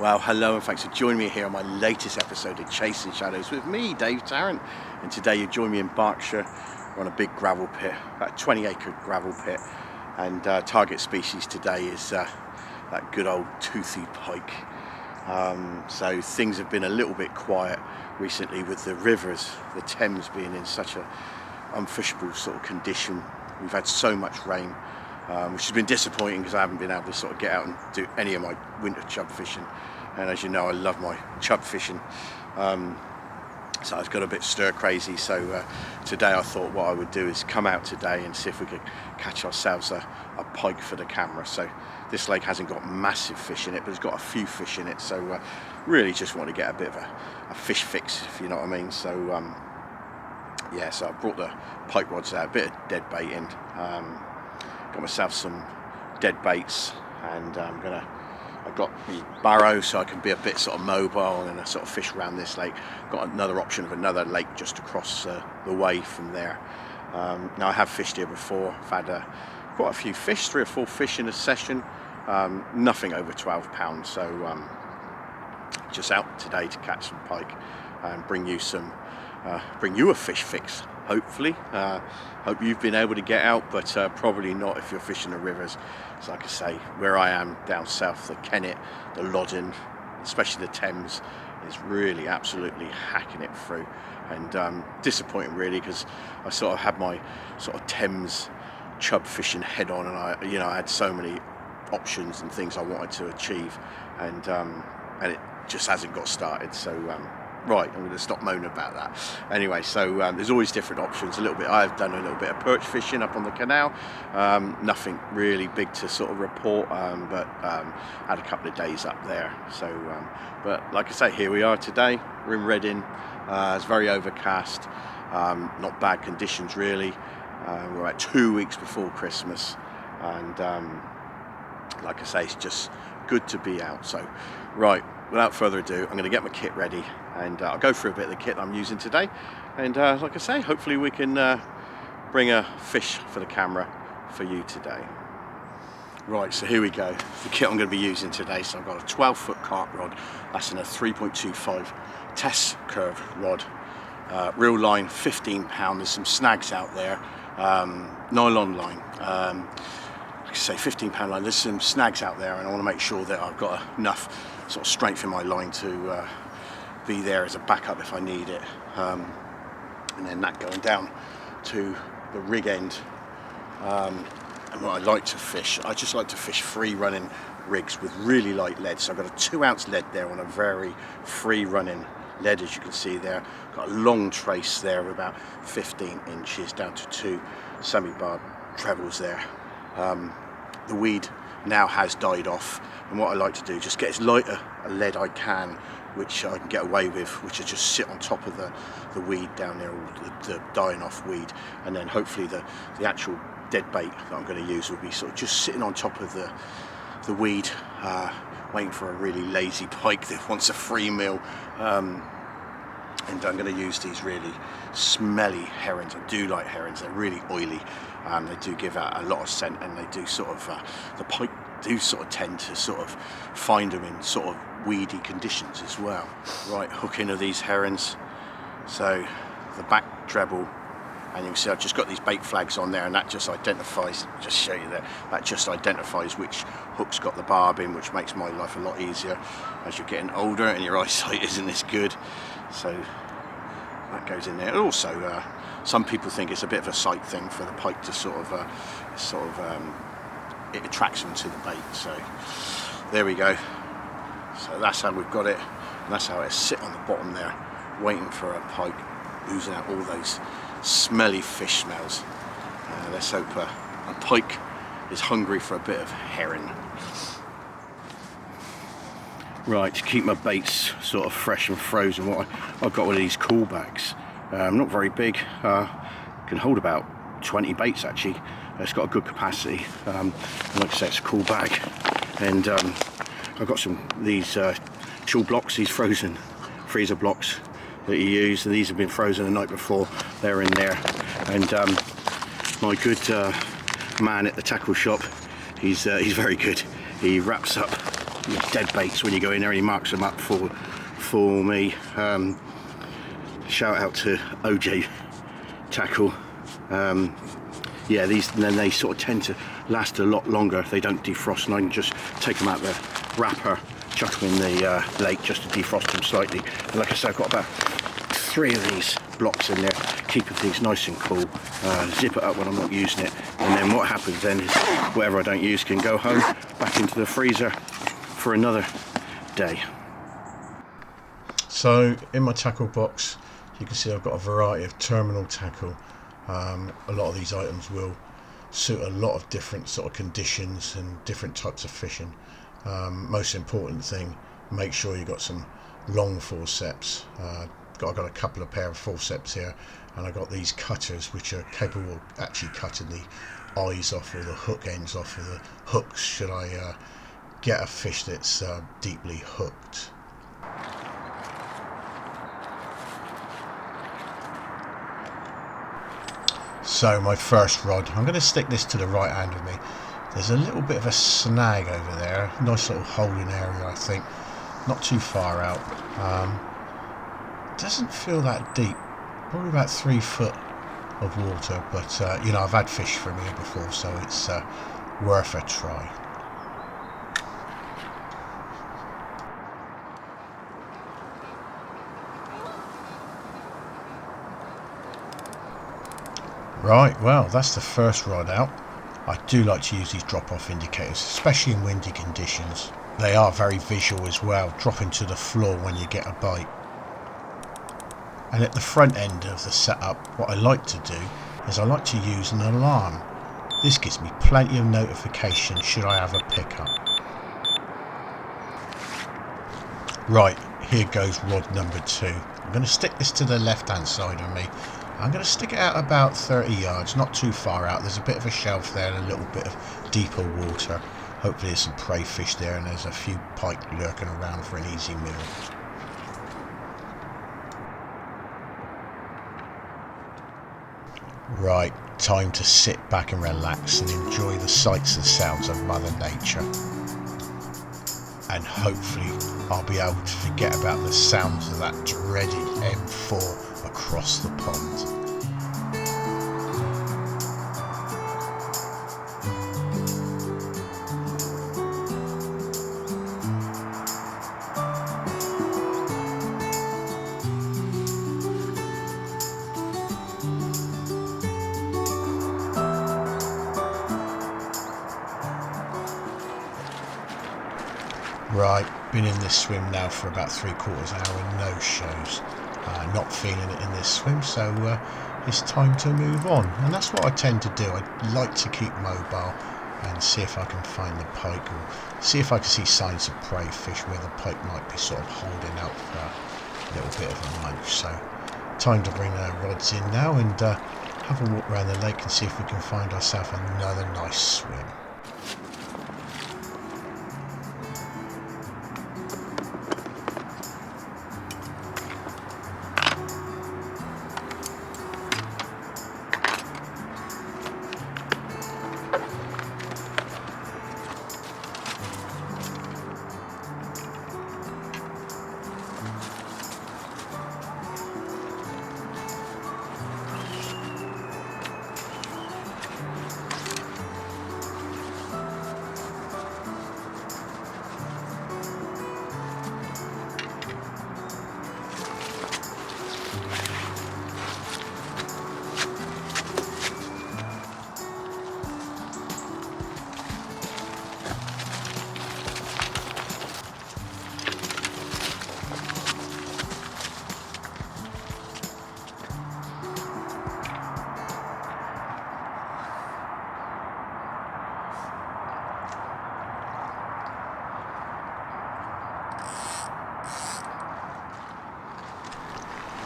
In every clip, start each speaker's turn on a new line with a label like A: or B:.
A: Well, hello and thanks for joining me here on my latest episode of Chasing Shadows with me, Dave Tarrant. And today you join me in Berkshire. We're on a big gravel pit, about a 20-acre gravel pit. And target species today is that good old toothy pike. So things have been a little bit quiet recently with the rivers, the Thames being in such a unfishable sort of condition. We've had so much rain, which has been disappointing because I haven't been able to sort of get out and do any of my winter chub fishing. And as you know, I love my chub fishing. So I've got a bit stir crazy. So today I thought what I would do is come out today and see if we could catch ourselves a pike for the camera. So this lake hasn't got massive fish in it, but it's got a few fish in it. So really just want to get a bit of a fish fix, if you know what I mean. So yeah, so I brought the pike rods out, a bit of dead bait in. Got myself some dead baits, and I've got the barrow so I can be a bit sort of mobile and I sort of fish around this lake. Got another option of another lake just across the way from there. Now I have fished here before. I've had quite a few fish, 3 or 4 fish in a session. Nothing over 12 pounds. So just out today to catch some pike and bring you a fish fix. Hopefully, hope you've been able to get out, but probably not if you're fishing the rivers. So like I say, where I am down south, the Kennet, the Loddon, especially the Thames, is really absolutely hacking it through, and disappointing really, because I sort of had my sort of Thames chub fishing head on, and I had so many options and things I wanted to achieve, and it just hasn't got started. So right, I'm going to stop moaning about that. Anyway, so there's always different options. I've done a little bit of perch fishing up on the canal. Nothing really big to sort of report, but had a couple of days up there. So, but like I say, here we are today. We're in Reading. It's very overcast. Not bad conditions really. We're about 2 weeks before Christmas, and like I say, it's just good to be out. So, right, without further ado, I'm going to get my kit ready, and I'll go through a bit of the kit I'm using today, and like I say, hopefully we can bring a fish for the camera for you today. Right, so here we go, the kit I'm going to be using today. So I've got a 12-foot carp rod, that's in a 3.25 test curve rod, reel line 15 pound, there's some snags out there, nylon line, like I say, 15 pound line, there's some snags out there, and I want to make sure that I've got enough sort of strength in my line to be there as a backup if I need it, and then that going down to the rig end. And what I like to fish, I just like to fish free running rigs with really light lead. So I've got a 2-ounce lead there on a very free running lead, as you can see there. Got a long trace there of about 15 inches down to 2 semi-barred trebles there. The weed now has died off, and what I like to do is just get as light a lead I can, which I can get away with, which is just sit on top of the weed down there, or the dying off weed, and then hopefully the actual dead bait that I'm going to use will be sort of just sitting on top of the weed, waiting for a really lazy pike that wants a free meal. And I'm going to use these really smelly herons. I do like herons, they're really oily, they do give out a lot of scent, and they do sort of, the pike do sort of tend to sort of find them in sort of weedy conditions as well. Right, hook into these herons, so the back treble, and you can see I've just got these bait flags on there, and that just identifies, just show you that just identifies which hook's got the barb in, which makes my life a lot easier as you're getting older and your eyesight isn't as good. So that goes in there. And also some people think it's a bit of a sight thing for the pike to sort of it attracts them to the bait. So there we go. So that's how we've got it, and that's how it sit on the bottom there, waiting for a pike, oozing out all those smelly fish smells. Let's hope a pike is hungry for a bit of herring. Right, to keep my baits sort of fresh and frozen, I've got one of these cool bags. Not very big, can hold about 20 baits actually. It's got a good capacity. Like I say, it's a cool bag, and I've got these chill blocks, these frozen freezer blocks that you use, and these have been frozen the night before. They're in there, and my good man at the tackle shop, he's very good. He wraps up dead baits when you go in there, and he marks them up for me. Shout out to OJ Tackle. Yeah, these, and then they sort of tend to last a lot longer if they don't defrost, and I can just take them out the wrapper, chuck them in the lake just to defrost them slightly. And like I said, I've got about 3 of these blocks in there, keeping things nice and cool. Zip it up when I'm not using it, and then what happens then is whatever I don't use can go home, back into the freezer for another day. So in my tackle box, you can see I've got a variety of terminal tackle. A lot of these items will suit a lot of different sort of conditions and different types of fishing. Most important thing, make sure you've got some long forceps. I've got a couple of pair of forceps here, and I've got these cutters which are capable of actually cutting the eyes off or the hook ends off of the hooks should I get a fish that's deeply hooked. So my first rod, I'm going to stick this to the right hand of me. There's a little bit of a snag over there, nice little holding area I think, not too far out. Doesn't feel that deep, probably about 3 foot of water, but you know, I've had fish from here before, so it's worth a try. Right, well, that's the first rod out. I do like to use these drop-off indicators, especially in windy conditions. They are very visual as well, dropping to the floor when you get a bite. And at the front end of the setup, what I like to do is I like to use an alarm. This gives me plenty of notification should I have a pickup. Right, here goes rod number 2. I'm going to stick this to the left-hand side of me. I'm going to stick it out about 30 yards, not too far out. There's a bit of a shelf there and a little bit of deeper water. Hopefully there's some prey fish there, and there's a few pike lurking around for an easy meal. Right, time to sit back and relax and enjoy the sights and sounds of Mother Nature. And hopefully I'll be able to forget about the sounds of that dreaded M4 across the pond. Right, been in this swim now for about 3/4 hour and no shows. Not feeling it in this swim, so it's time to move on. And that's what I tend to do. I like to keep mobile and see if I can find the pike, or see if I can see signs of prey fish where the pike might be sort of holding out for a little bit of a munch. So time to bring the rods in now and have a walk around the lake and see if we can find ourselves another nice swim.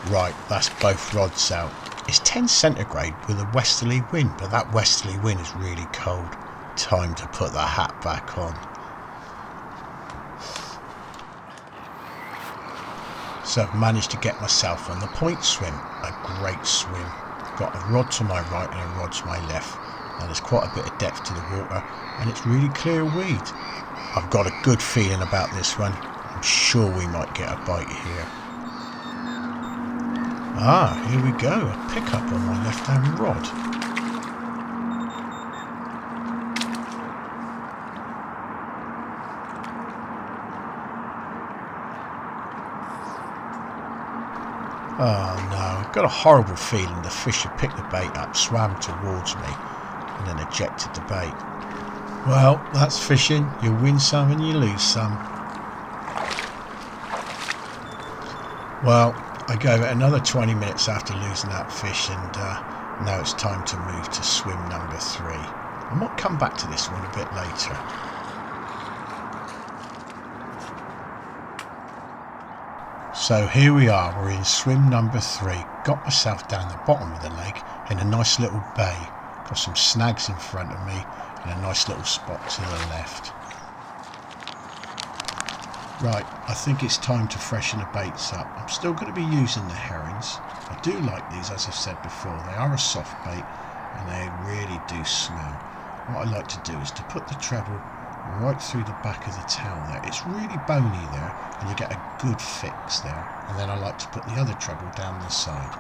A: Right, that's both rods out. It's 10 centigrade with a westerly wind, but that westerly wind is really cold. Time to put the hat back on. So I've managed to get myself on the point swim. A great swim. Got a rod to my right and a rod to my left. And there's quite a bit of depth to the water, and it's really clear weed.
B: I've got a good feeling about this one. I'm sure we might get a bite here. Ah, here we go, a pickup on my left-hand rod. Oh no, I've got a horrible feeling the fish had picked the bait up, swam towards me, and then ejected the bait. Well, that's fishing. You win some and you lose some. Well, I gave it another 20 minutes after losing that fish, and now it's time to move to swim number 3. I might come back to this one a bit later. So here we are, we're in swim number 3. Got myself down the bottom of the lake in a nice little bay. Got some snags in front of me and a nice little spot to the left. Right, I think it's time to freshen the baits up. I'm still going to be using the herrings. I do like these, as I've said before. They are a soft bait and they really do smell. What I like to do is to put the treble right through the back of the tail there. It's really bony there and you get a good fix there. And then I like to put the other treble down the side.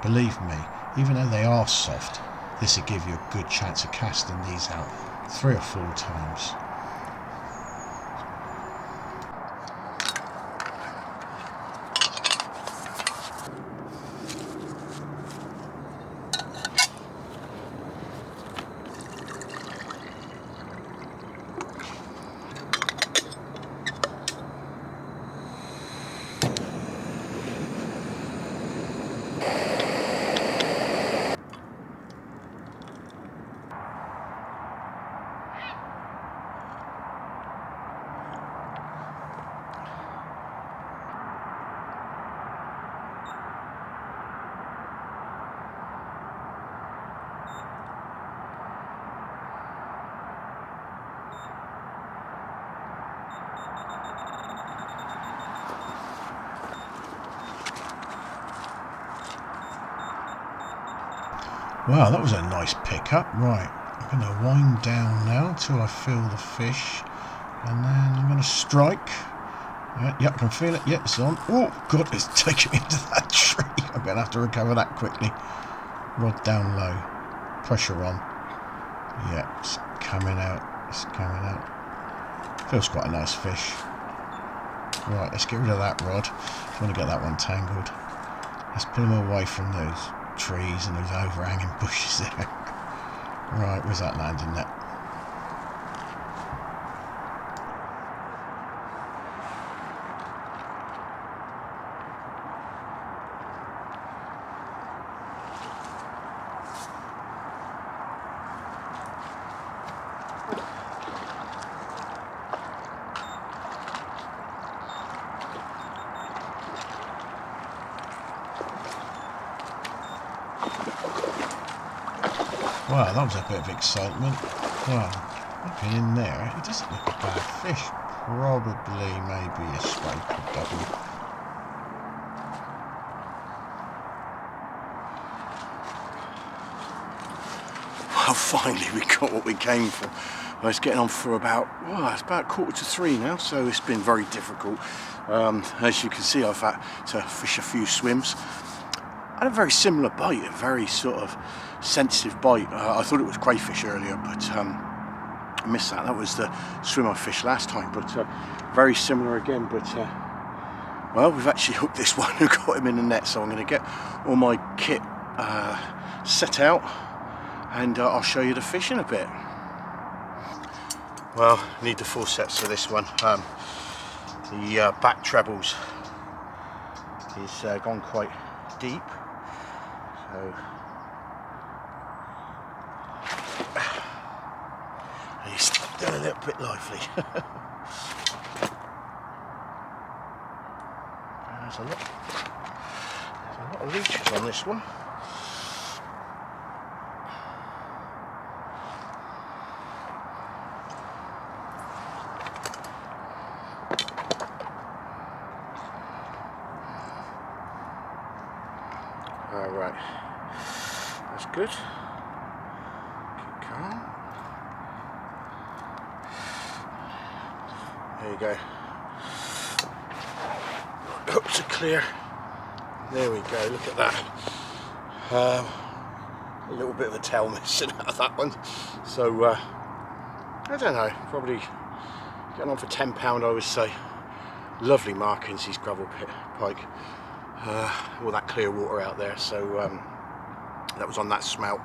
B: Believe me, even though they are soft, this will give you a good chance of casting these out 3 or 4 times. Wow, that was a nice pickup. Right, I'm going to wind down now till I feel the fish, and then I'm going to strike. Yeah, I can feel it. Yeah, it's on. Oh God, it's taking me into that tree. I'm going to have to recover that quickly. Rod down low, pressure on. Yeah, it's coming out. It's coming out. Feels quite a nice fish. Right, let's get rid of that rod. I want to get that one tangled. Let's pull him away from those trees and those overhanging bushes there. Right, where's that landing net? Wow, that was a bit of excitement. Well, looking in there, it doesn't look a bad fish. Probably maybe a spoke or double.
A: Well, finally we got what we came for. I was getting on for about, well, it's about 2:45 now, so it's been very difficult. As you can see, I've had to fish a few swims. I had a very similar bite, a very sort of sensitive bite. I thought it was crayfish earlier, but I missed that. That was the swim I fished last time, but very similar again. But well, we've actually hooked this one and got him in the net, so I'm going to get all my kit set out and I'll show you the fish in a bit. Well, I need the full sets for this one. The back trebles is gone quite deep, so he's done a little bit lively. There's a lot of leeches on this one. Alright, that's good. Keep calm. There you go. Hooks are clear. There we go, look at that. A little bit of a tail missing out of that one. So, I don't know, probably getting on for £10 I would say. Lovely markings, these gravel pit pike. All that clear water out there. So that was on that smelt,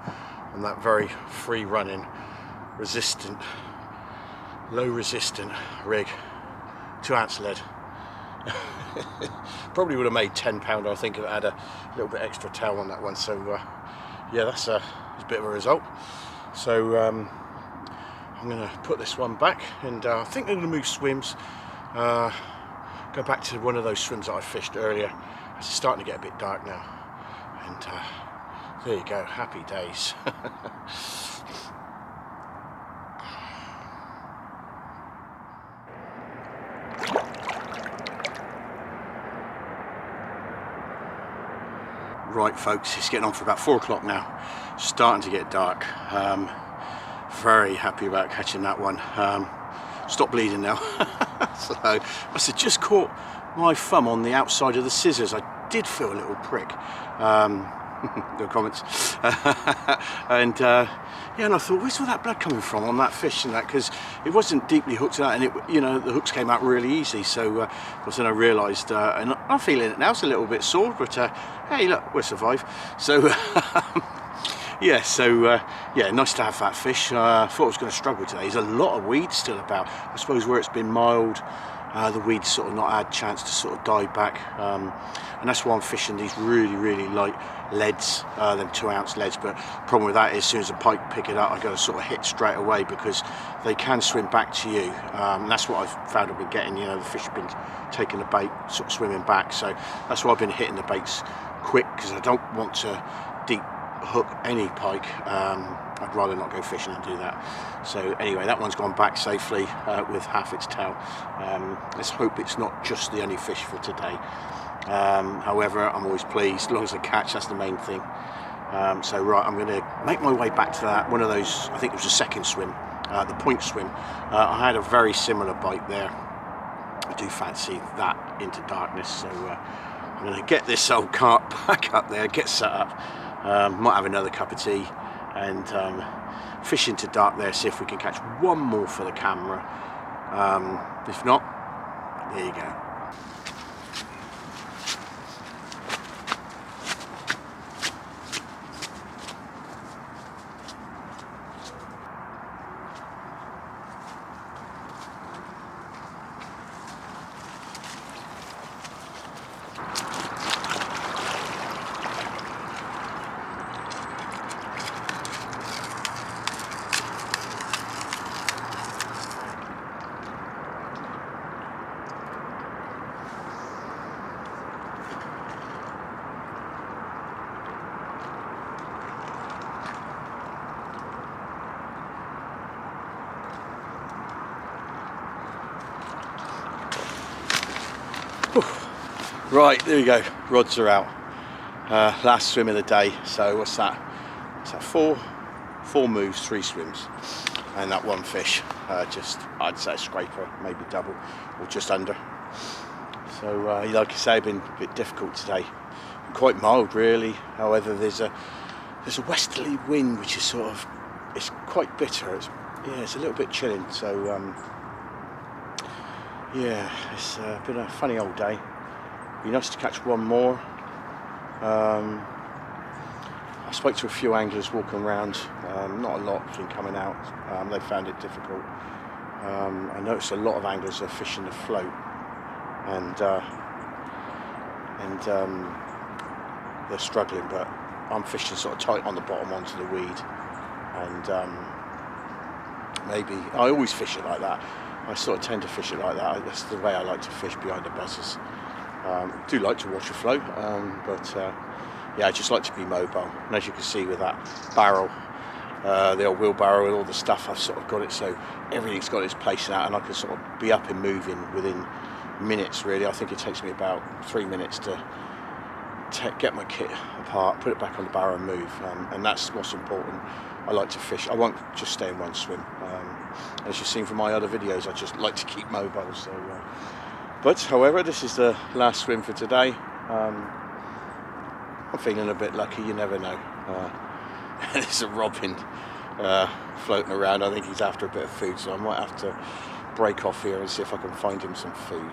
A: on that very free running, resistant, low resistant rig. 2 ounce lead. Probably would have made £10 I think if it had a little bit extra tail on that one. So yeah, that's a bit of a result. So I'm going to put this one back, and I think I'm going to move swims, go back to one of those swims that I fished earlier. It's starting to get a bit dark now, and there you go, happy days. Right folks, it's getting on for about 4 o'clock now, starting to get dark. Very happy about catching that one. Stop bleeding now. So I must have just caught my thumb on the outside of the scissors. I did feel a little prick. No comments. And yeah, and I thought, where's all that blood coming from on that fish and that? Because it wasn't deeply hooked out, and it, you know, the hooks came out really easy. So then I realised, and I'm feeling it now. It's a little bit sore, but hey, look, we'll survive. So yeah, so yeah, nice to have that fish. Thought I was going to struggle today. There's a lot of weeds still about. I suppose where it's been mild, the weeds sort of not had a chance to sort of die back, and that's why I'm fishing these really light leads, them 2 ounce leads. But problem with that is, as soon as the pike pick it up, I got to sort of hit straight away, because they can swim back to you. And that's what I've found I've been getting. You know, the fish have been taking the bait, sort of swimming back. So that's why I've been hitting the baits quick, because I don't want to deep hook any pike. I'd rather not go fishing and do that. So anyway, that one's gone back safely with half its tail. Let's hope it's not just the only fish for today. However, I'm always pleased as long as I catch. That's the main thing. So right, I'm going to make my way back to that one of those. I think it was the second swim, the point swim. I had a very similar bite there. I do fancy that into darkness. So I'm going to get this old cart back up there, get set up. Might have another cup of tea, and fish into dark there, see if we can catch one more for the camera. If not, there you go. Right, there you go, rods are out. Last swim of the day. So what's that? What's that, four moves, 3 swims, and that one fish, just, I'd say a scraper, maybe double, or just under. So like I say, it's been a bit difficult today. Quite mild really. However, there's a westerly wind which is sort of, it's quite bitter. It's a little bit chilling. So yeah, it's been a funny old day. Be nice to catch one more. I spoke to a few anglers walking around. Not a lot has been coming out. They found it difficult. I noticed a lot of anglers are fishing the float, and they're struggling. But I'm fishing sort of tight on the bottom onto the weed, and maybe I always fish it like that. I sort of tend to fish it like that. That's the way I like to fish, behind the buzzers. Do like to watch a float, but yeah, I just like to be mobile. And as you can see with that barrel, the old wheelbarrow and all the stuff, I've sort of got it so everything's got its place now, and I can sort of be up and moving within minutes really. I think it takes me about 3 minutes to get my kit apart, put it back on the barrow and move, and that's what's important. I like to fish. I won't just stay in one swim. As you've seen from my other videos, I just like to keep mobile. So, but however, this is the last swim for today. I'm feeling a bit lucky. You never know. There's a robin floating around. I think he's after a bit of food, so I might have to break off here and see if I can find him some food.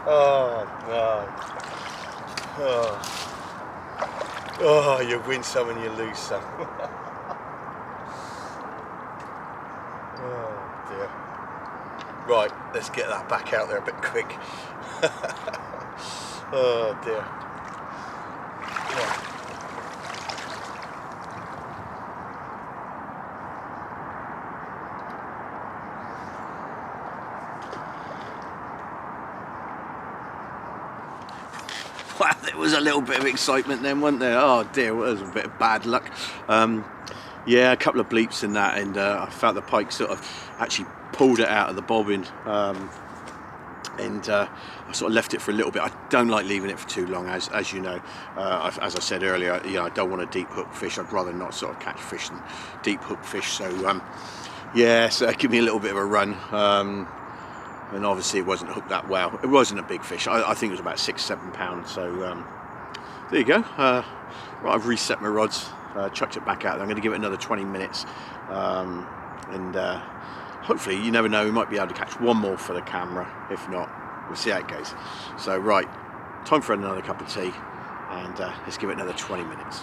A: Oh no. Oh, you win some and you lose some. Oh dear. Right, let's get that back out there a bit quick. Oh dear. Yeah. Wow, there was a little bit of excitement then, wasn't there? Oh dear, well, it was a bit of bad luck. Yeah, a couple of bleeps in that, and I felt the pike sort of actually pulled it out of the bobbin, and I sort of left it for a little bit. I don't like leaving it for too long, as you know. As I said earlier, you know, I don't want to deep hook fish. I'd rather not sort of catch fish than deep hook fish. So yeah, so give me a little bit of a run. And obviously it wasn't hooked that well. It wasn't a big fish. I think it was about 6-7 pounds. So there you go. Right, I've reset my rods, chucked it back out there. I'm going to give it another 20 minutes, and hopefully, you never know, we might be able to catch one more for the camera. If not, we'll see how it goes. So right, time for another cup of tea, and let's give it another 20 minutes.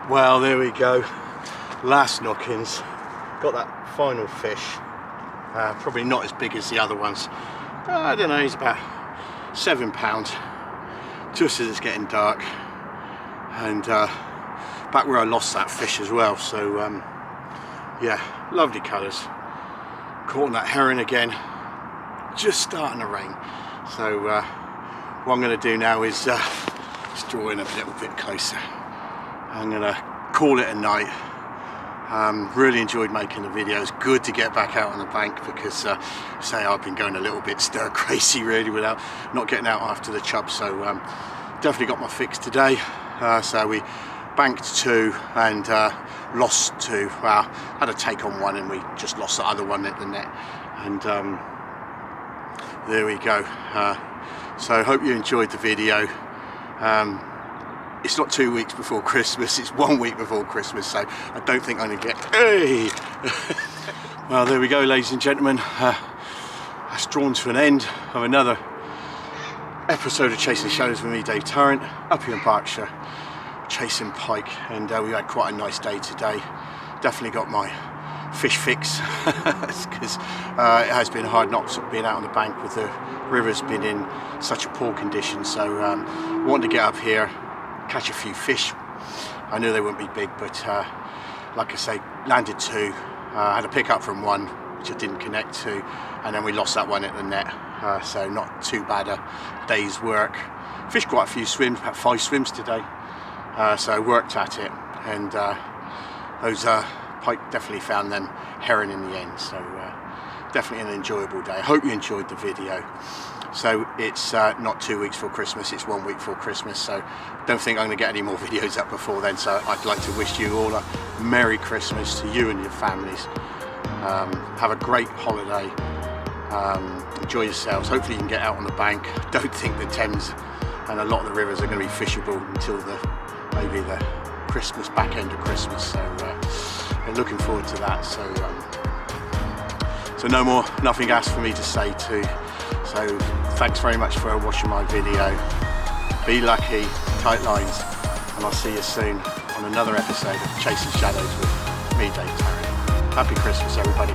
A: Well, there we go, last knockings, got that final fish, probably not as big as the other ones. I don't know, he's about 7 pounds, just as it's getting dark, and back where I lost that fish as well. So yeah, lovely colours. Caught on that herring again, just starting to rain. So what I'm going to do now is just draw in a little bit closer. I'm going to call it a night, Really enjoyed making the videos. Good to get back out on the bank because say I've been going a little bit stir crazy really without not getting out after the chub, so definitely got my fix today. So we banked 2 and lost 2. Well, had a take on 1 and we just lost the other one at the net, and there we go. So hope you enjoyed the video. It's not 2 weeks before Christmas, it's 1 week before Christmas, so I don't think I'm going to get... Hey! Well, there we go, ladies and gentlemen. That's drawn to an end of another episode of Chasing Shadows with me, Dave Tarrant, up here in Berkshire, chasing pike, and we had quite a nice day today. Definitely got my fish fix, because it has been hard not sort of being out on the bank with the rivers been in such a poor condition, so wanted to get up here, catch a few fish. I knew they wouldn't be big, but like I say, landed 2, had a pick up from 1 which I didn't connect to, and then we lost that one at the net, so not too bad a day's work. Fished quite a few swims, about 5 swims today, so I worked at it, and those pike definitely found them herring in the end, so definitely an enjoyable day. I hope you enjoyed the video. So it's not 2 weeks before Christmas, it's 1 week before Christmas, so don't think I'm going to get any more videos up before then. So I'd like to wish you all a Merry Christmas to you and your families. Have a great holiday, enjoy yourselves. Hopefully you can get out on the bank. Don't think the Thames and a lot of the rivers are going to be fishable until maybe the Christmas, back end of Christmas, so we're looking forward to that. So nothing else for me to say too. So thanks very much for watching my video. Be lucky, tight lines, and I'll see you soon on another episode of Chasing Shadows with me, Dave Tarrant. Happy Christmas, everybody.